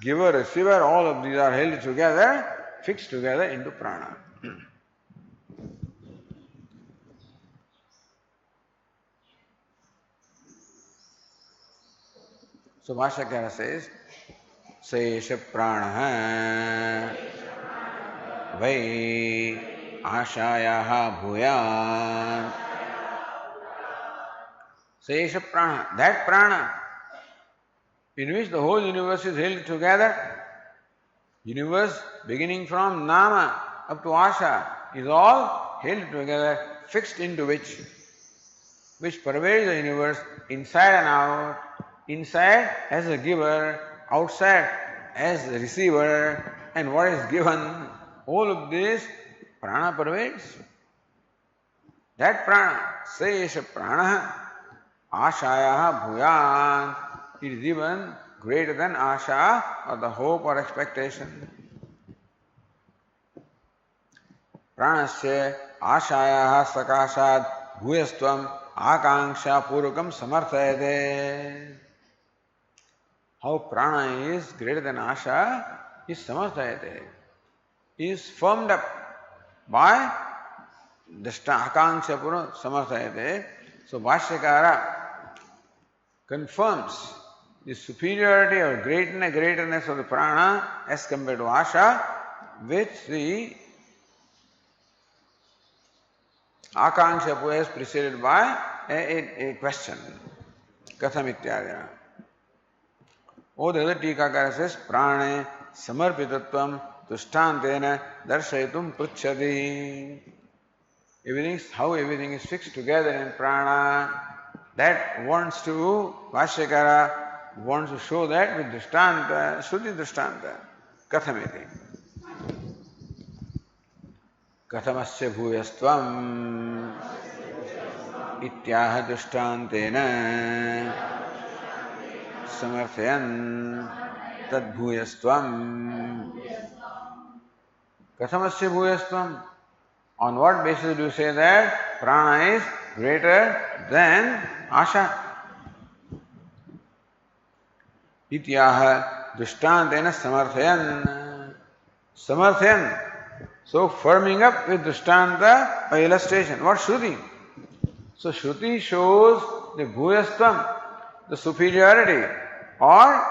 giver, receiver, all of these are held together, fixed together into prana. So Bhashyakara says, Sesha prana vai ashayaha bhuyan. Sesha prana, that prana in which the whole universe is held together. Universe beginning from nama up to asha is all held together, fixed into which pervades the universe inside and out. Inside as a giver, outside as a receiver, and what is given, all of this prana pervades. That prana, Sesha Prana, Ashaya Bhuyan, it is even greater than Asha or the hope or expectation. Pranasya Ashaya Sakashad Bhuyastvam Akanksha Purukam Samarthayate. How prana is greater than Asha is Samarthayate, is firmed up by the Akanksha Purukam Samarthayate. So Bhashyakara confirms the superiority or greatness of the prana as compared to Asha with the Akanksha Purukam is preceded by a question. Katham ityadina. Oh, the other Tikakara says, Prane samarpitatvam tushtantena darshayitum pruchchati. How everything is fixed together in prana, that wants to, Vashyakara wants to show that with drishtanta, Shruti drishtanta. Kathamiti. Kathamasya bhuyastvam ityaha drishtantena samarthayan tad bhuyastvam. Kathamasya bhuyastvam. On what basis do you say that prana is greater than Asha? Ityaha drishtantena samarthayan. Samarthayan. So firming up with drishtanta by illustration. What Shruti? So Shruti shows the bhuyastvam, the superiority or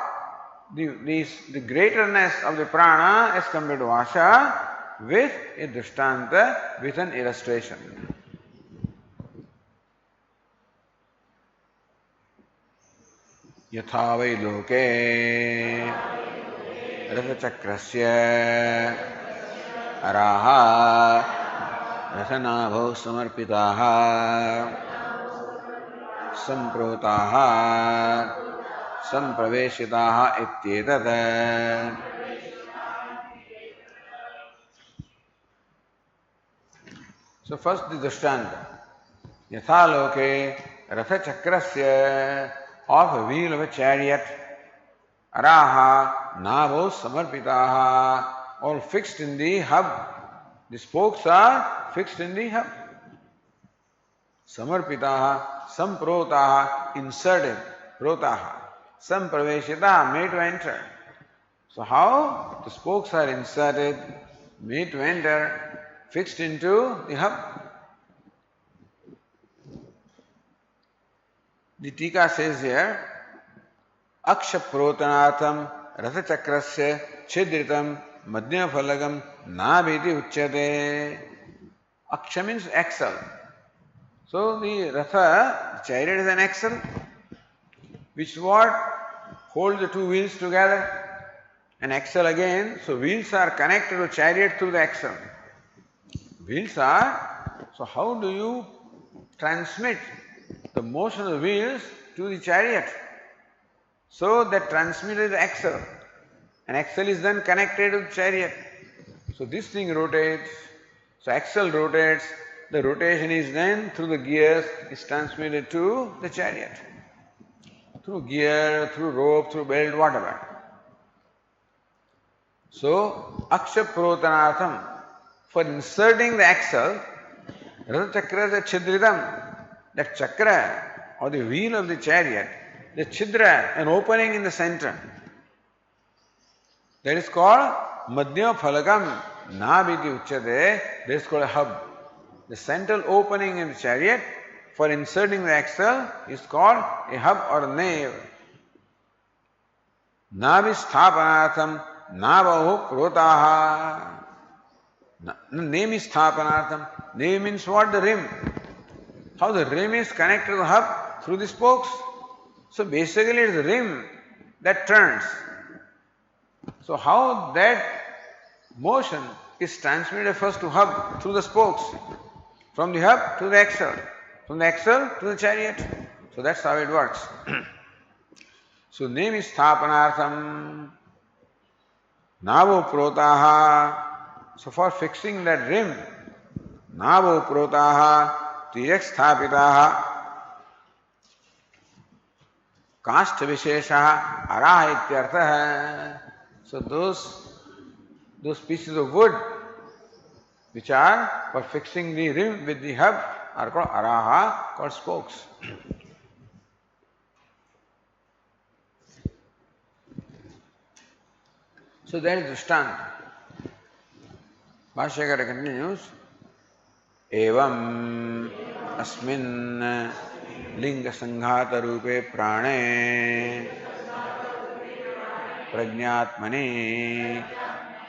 the greaterness of the prana as compared to Asha with a drishtanta, with an illustration. Yatha vai loke rathachakrasya araha rathanabhau samarpitaha samprotaha sampraveshitaha ityetat. So first the drishtanta. Yatha loke ratha chakrasya, of a wheel of a chariot, araha navo samarpitaha, all fixed in the hub. The spokes are fixed in the hub. Samarpitaha, samprotaha, inserted, protaha, sampraveshitaha, made to enter. So how the spokes are inserted, made to enter, fixed into the hub. The Tika says here, Aksha protanatham ratha chakrasya chidritam madhya phalagam nabhiti uchyate. Aksha means axle. So the ratha, the chariot is an axle, which what holds the two wheels together. An axle again, so wheels are connected to chariot through the axle. Wheels are, so how do you transmit the motion of the wheels to the chariot? So that transmitted the axle. An axle is then connected to the chariot. So this thing rotates, so axle rotates, the rotation is then through the gears, is transmitted to the chariot. Through gear, through rope, through belt, whatever. So, aksha protanatham, for inserting the axle, ratha chakra is a chidritam. That chakra or the wheel of the chariot, the chidra, an opening in the center. That is called madhya phalagam nabhiti uchyate. That is called a hub. The central opening in the chariot for inserting the axle is called a hub or a nave. Nabhi sthapanatham navahu protaha. Name is sthapanartham. Name means what? The rim. How the rim is connected to the hub? Through the spokes. So basically it is the rim that turns. So how that motion is transmitted first to hub through the spokes. From the hub to the axle. From the axle to the chariot. So that's how it works. So name is sthapanartham. Navo protaha. So for fixing that rim, navo protaha, तिर्यक् स्थापिताः काष्ठ विशेषः अराः इत्यर्थः. So those pieces of wood which are for fixing the rim with the hub are called araha, called spokes. So that is Drishtanta. Bhashyakara continues, evam asmin linga sanghata rupe prane prajnatmani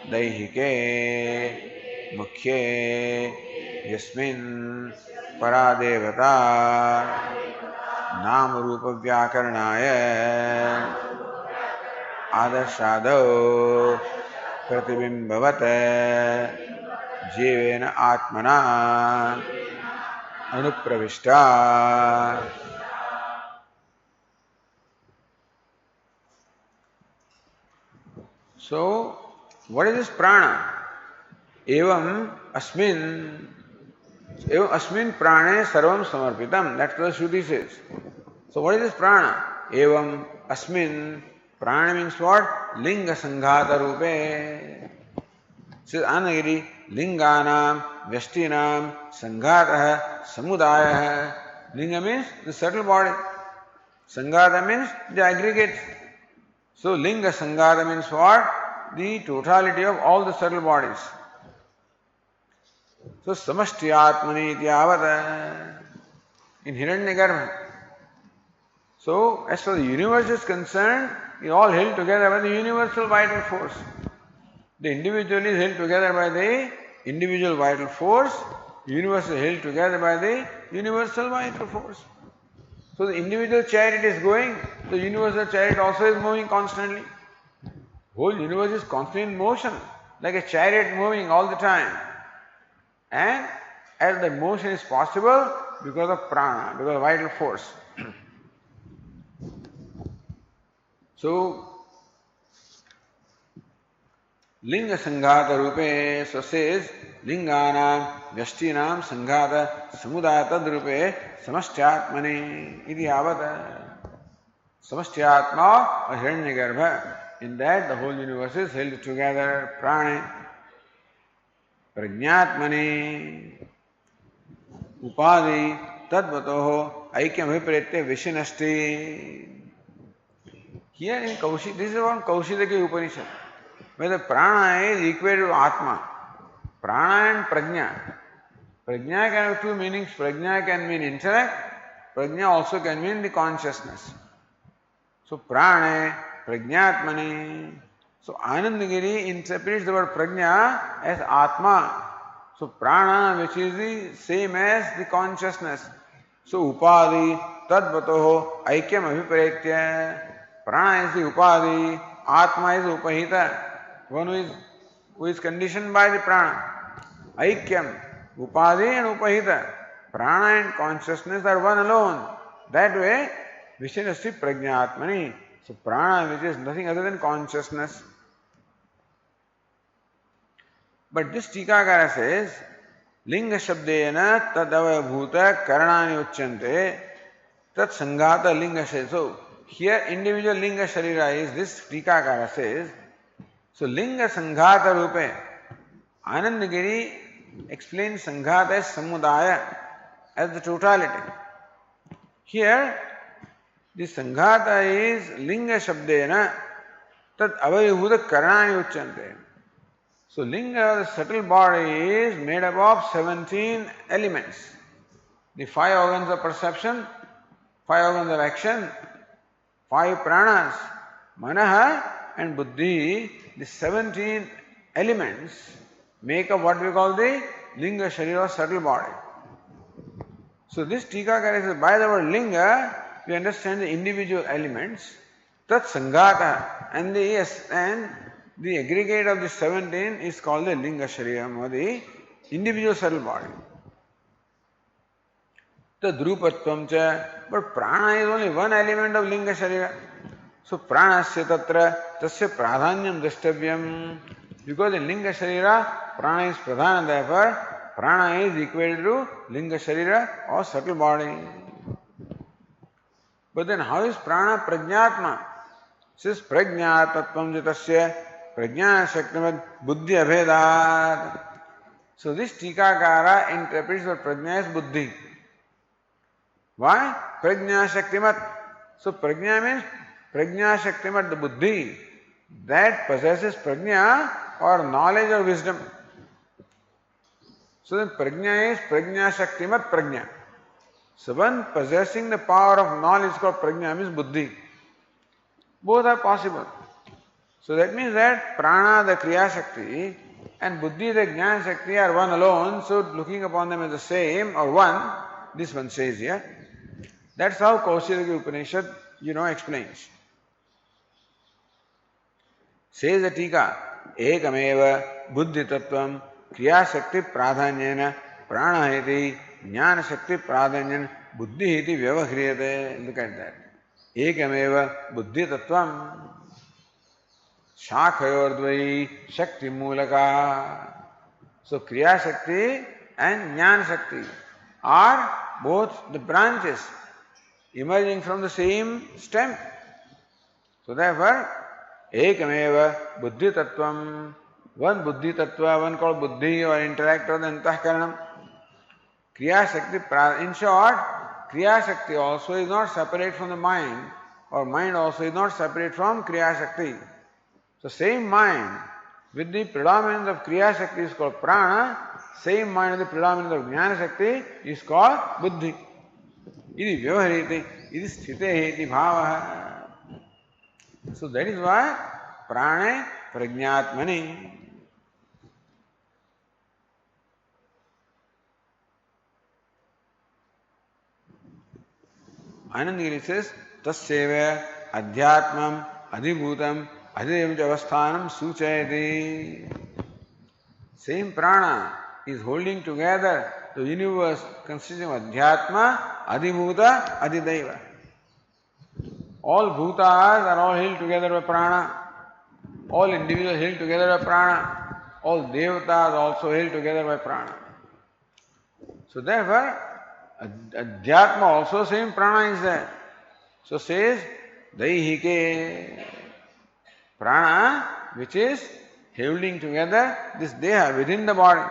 daihike mukhye yasmin paradevata नाम रूप व्याकरणाय आदर्शादौ प्रतिबिंबवत जीवेन आत्मना अनुप्रविष्टा. So, what is this prana? Evam asmin prane sarvam samarpitam. That's what the Shruti says. So what is this prana? Evam asmin. Prana means what? Linga sanghata rupe. Says Anagiri, linganam, vyashtinam, sanghata, samudaya. Linga means the subtle body. Sanghata means the aggregate. So linga sanghata means what? The totality of all the subtle bodies. So samashtiyatmani ityavata in Hiranyagarbha. So as far as the universe is concerned, it all held together by the universal vital force. The individual is held together by the individual vital force. The universe is held together by the universal vital force. So the individual chariot is going, the universal chariot also is moving constantly. Whole universe is constantly in motion, like a chariot moving all the time. And as the motion is possible because of prana, because of vital force. So, linga sanghata rupe, so says, linganam, vyashtinam, sanghata, samudaya tad rupe, samashthyatmani, iti avata. Samashthyatma or Hiranyagarbha. In that the whole universe is held together, prana. Prajnatmani upadi tadvatoho aikyam viparitya vishinasti. Here in Kaushik, this is one Kaushidaki Upanishad, where the prana is equated to Atma. Prana and prajna. Prajna can have two meanings. Prajna can mean intellect. Prajna also can mean the consciousness. So prana, prajnatmani. So Anandagiri interprets the word prajna as Atma. So prana, which is the same as the consciousness. So upadi tadvatoho aikyam abhiparetya. Prana is the upadi, Atma is the upahita, one who is conditioned by the prana. Aikyam, upadi and upahita. Prana and consciousness are one alone. That way, Vishinasti prajnatmani. So prana, which is nothing other than consciousness. But this Tikakara says, Linga Shabdena tadavabhuta karanani uchyante tat sanghata linga sharira. So here individual linga sharira is, this Tikakara says, so linga sanghata rupe. Anandagiri explains sanghata as samudaya, as the totality. Here, the sanghata is linga shabdena tat avayabhuta karanani uchyante. So linga, the subtle body, is made up of 17 elements. The 5 organs of perception, 5 organs of action, 5 pranas, manaha and buddhi, the 17 elements make up what we call the linga sharira, subtle body. So this Tikakara says, by the word linga, we understand the individual elements, tat sanghata, and the aggregate of the 17 is called the linga sharira, or the individual subtle body. Tadrupatvam cha, but prana is only one element of linga sharira. So pranasya tatra tasya pradhanyam drashtavyam. Because in linga sharira, prana is pradhana, therefore Prana is equated to Linga Sharira or subtle body. But then how is prana prajnatma? Says prajnatvatvam jitasya prajna shaktimat buddhi abhedat. So this Tikakara interprets that prajna is buddhi. Why? Prajna shaktimat. So prajna means prajna shaktimat, the buddhi that possesses prajna or knowledge or wisdom. So then prajna is prajna shaktimat prajna. So one possessing the power of knowledge called prajna means buddhi. Both are possible. So that means that prana, the kriya shakti, and buddhi, the jnana shakti are one alone. So looking upon them as the same or one, this one says here. That's how Kaushilya Upanishad, explains. Says the Tika, ekameva buddhi tattvam kriya shakti pradhanyena prana iti jnana shakti pradhanyen buddhi iti vyavahriyate. Look at that. Ekameva buddhi tattvam shakhayortvai shakti mulaka. So kriya shakti and jnana shakti are both the branches emerging from the same stem. So therefore, ekameva buddhi tattvam, one buddhi tattva, one called buddhi or intellect or the antahkaranam. Kriya shakti, in short, kriya shakti also is not separate from the mind, or mind also is not separate from kriya shakti. So same mind with the predominance of kriya shakti is called prana, same mind with the predominance of jnana shakti is called buddhi. Iti vyavahariti, iti sthite iti bhavaha. So that is why prana prajnatmani. Anandagiri says, tasyeva adhyatmam adhibhutam adhidevam avasthanam suchayati. Same prana is holding together the universe consisting of adhyatma, adhibhuta, adhideva. All bhutas are all held together by prana. All individuals held together by prana. All devatas also held together by prana. So therefore, Adhyatma also same prana is there. So says Daihike prana, which is holding together this deha within the body.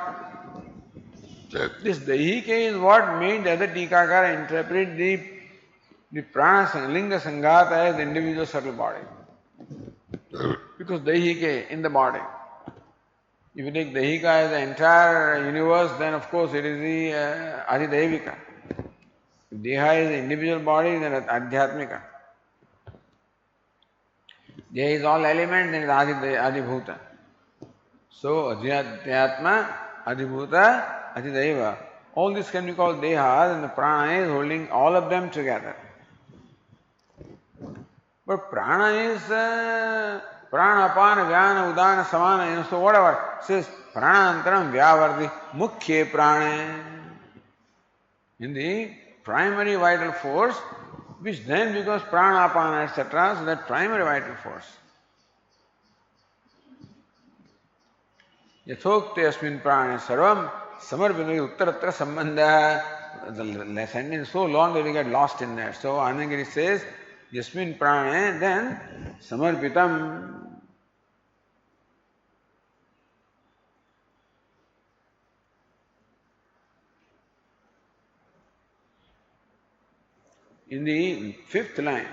This Daihike is what made the other Tikakara interpret the prana linga sangata as the individual subtle body. Because Daihike in the body. If you take Daihika as the entire universe, then of course it is the Adhidevika. If Deha is the individual body, then it's Adhyatmika. Deha is all element, then it's Adhibhuta. So Adhyatma, Adhibhuta, Adhideva. All this can be called Deha, and the prana is holding all of them together. But prana is prana, apana, vyana, udana, samana, so whatever. It says pranantaram vyavarti mukhye prana. In the primary vital force, which then becomes prana, apana, etc. So that primary vital force. Yathokte asmin prana sarvam samarpinati uttaratra sambandha. The sentence is so long that we get lost in there. So Anandagiri says, Yasmin prana, then samarpitam. In the fifth line,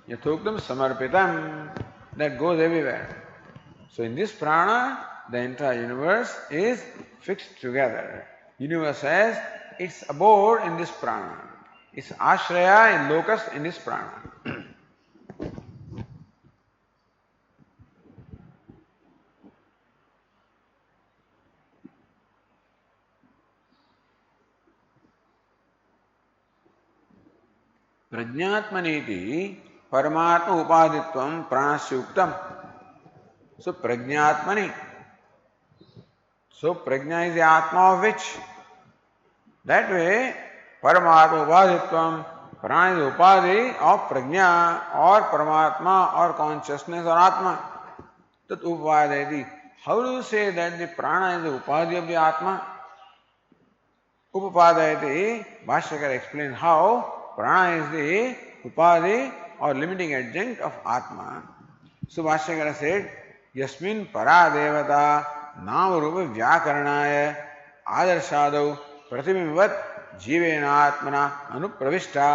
Yathoktam samarpitam, that goes everywhere. So in this prana, the entire universe is fixed together. Universe has its abode in this prana. Its ashraya in locus in this prana. Prajnatmaniti Paramatma Upaditvam Pranasya So Prajnatmani. So Prajna is the Atma of which? That way Paramatma Upaditvam Prana is the Upadi of Prajna or Paramatma or consciousness or Atma. Tat Upadayati. How do you say that the Prana is the Upadi of the Atma? Upapadayati, Bhashyakara explains how prana is the upadhi or limiting agent of Atma. So Bhashyakara said, Yasmin para devata namarupa vyakaranaya adarshadau pratibimvat jivena atmana anupravishta.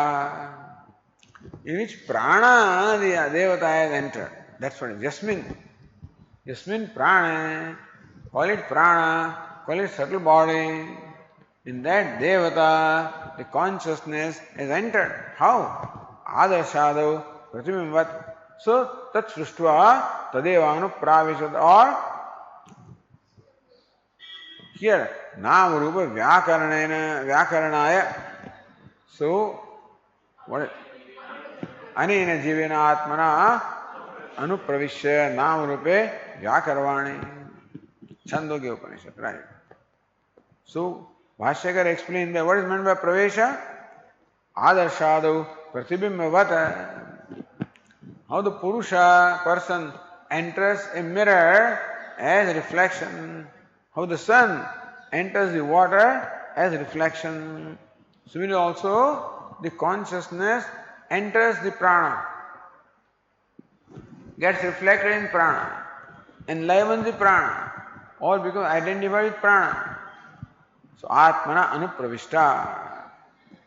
In which prana the devata has entered. That's what it is. Yasmin. Yasmin prana. Call it prana. Call it subtle body. In that devata, the consciousness has entered. How? Adarshadau pratibimvat. So, tat sruštva tadevanu pravishad, or here, nam rupa vyakaranaya. So, what? Anena jivena atmana anupravishya nam rupe vyakarvani. Chandogya Upanishad, right? So, Bhashyakara explained that what is meant by pravesha? Adarshadu pratibimvata. How the Purusha person enters a mirror as reflection. How the sun enters the water as reflection. Similarly also the consciousness enters the prana, gets reflected in prana, enlivens the prana, all become identified with prana. So Atmana Anupravishta.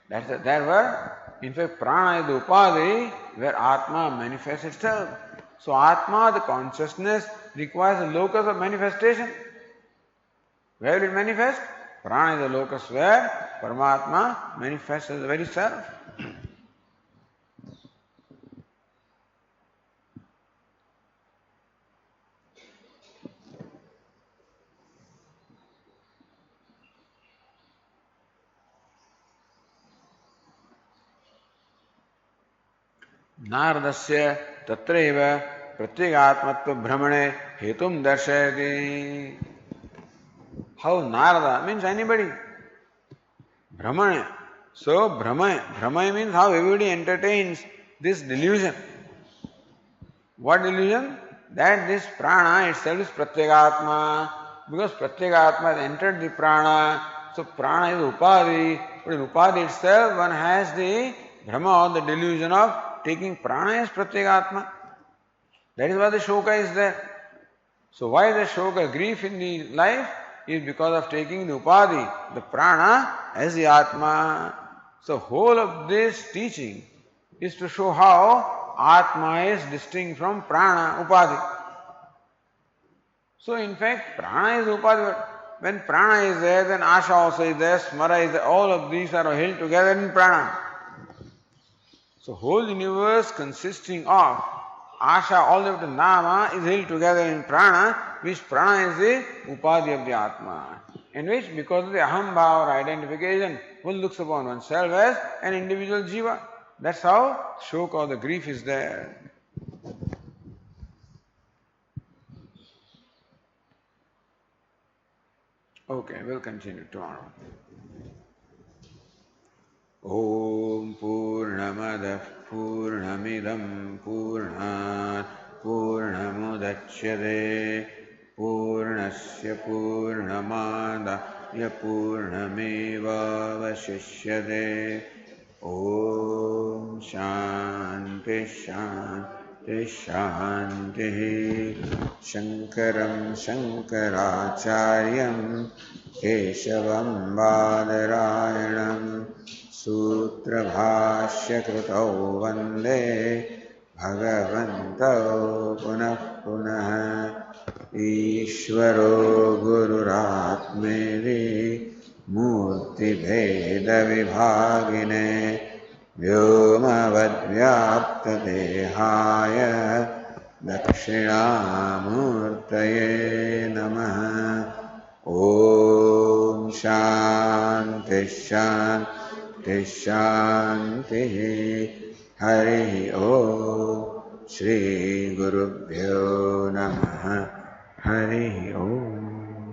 That's there were, in fact, prana is the upadhi where Atma manifests itself. So Atma, the consciousness, requires a locus of manifestation. Where will it manifest? Prana is the locus where Paramatma manifests as the very self. Naradasya tatraiva pratyegatmatva brahmane hetum darshayati. How Narada means anybody. Brahmane. So Brahmaya means how everybody entertains this delusion. What delusion? That this prana itself is pratyegatma. Because pratyegatma has entered the prana. So prana is upadhi. But in upadhi itself one has the Brahma or the delusion of taking prana as pratyegatma. That is why the shoka is there. So why the shoka, grief in the life, is because of taking the upadhi, the prana, as the atma. So whole of this teaching is to show how atma is distinct from prana, upadhi. So in fact, prana is upadhi, but when prana is there, then asha also is there, smara is there, all of these are held together in prana. So whole universe consisting of asha all the way to nama is held together in prana, which prana is the upadhi of the atma. In which, because of the aham bhava or identification, one looks upon oneself as an individual jiva. That's how shoka or the grief is there. Okay, we'll continue tomorrow. Om Purnamadah Purnamidam Purnat Purnamudachyate Purnasya Purnamadaya Purnameva Vashishyate. Om Shanti Shanti Shanti. Shankaram Shankaracharyam Keshavam Badarayanam Sutra Bhashya Krutau Vande Bhagavantau Punah Punah. Ishvaro Gururatmeri Murti Bheda Vibhagine Vyomavad Vyapta Dehaya Dakshinamurtaye Namaha. Om Shanti Shanti Shanti. Hari Om. Shri Gurubhyo Namaha. Hari Om.